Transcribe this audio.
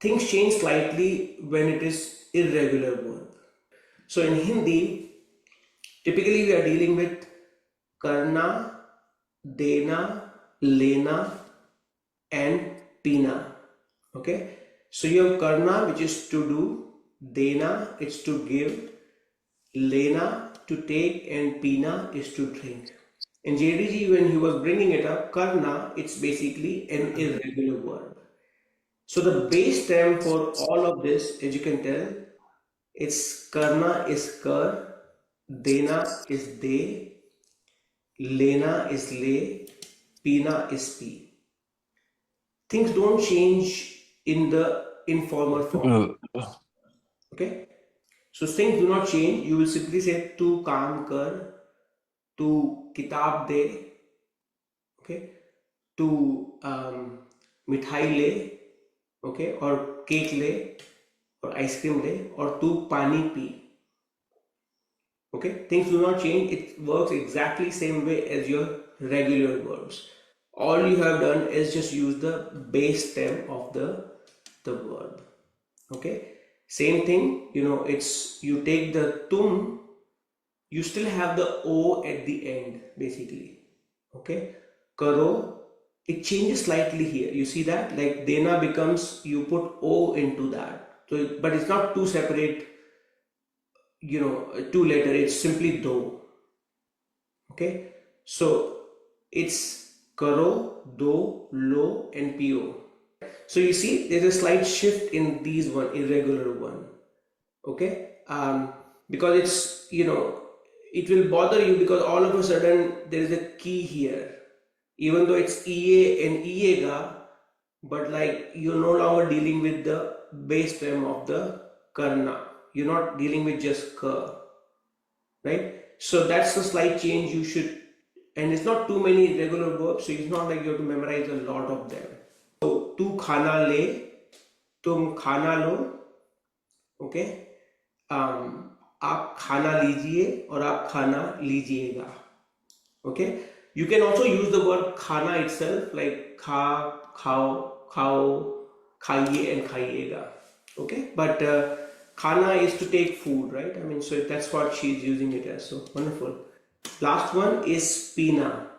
things change slightly when it is irregular verb. So in Hindi, typically we are dealing with karna, dena, lena, and pina. Okay, so you have karna, which is to do, dena, it's to give, lena, to take, and pina is to drink. In JDG, when he was bringing it up, karna, it's basically an irregular verb. So the base term for all of this, as you can tell, it's karna is kar, dena is de, lena is le, pina is pi. Things don't change in the informal form. Okay, so things do not change. You will simply say tu kaam kar, tu kitab de, okay, tu mithai le, okay, or cake le, or ice cream le, or tu pani pi. Okay, things do not change. It works exactly same way as your regular verbs. All you have done is just use the base stem of the verb. Okay, same thing, it's, you take the tum, you still have the o at the end basically. Okay, karo, it changes slightly here. You see that, like dena becomes, you put o into that. So, but it's not two separate, two letter, it's simply do. Okay, so it's karo, do, lo, and po. So you see there's a slight shift in these one, irregular one. Okay, because it's, it will bother you because all of a sudden there is a key here, even though it's ea and iega, but like you're no longer dealing with the base term of the karna. You're not dealing with just ka, right? So that's the slight change you should, and it's not too many regular verbs, so it's not like you have to memorize a lot of them. So tu khana le, tum khana lo, okay, आप खाना लीजिए और आप खाना लीजिएगा. Okay, you can also use the word khana itself, like kha, khao, khao, khaiye, and khaiega. Okay, but khana is to take food, right? I mean, so that's what she's using it as. So wonderful. Last one is pina.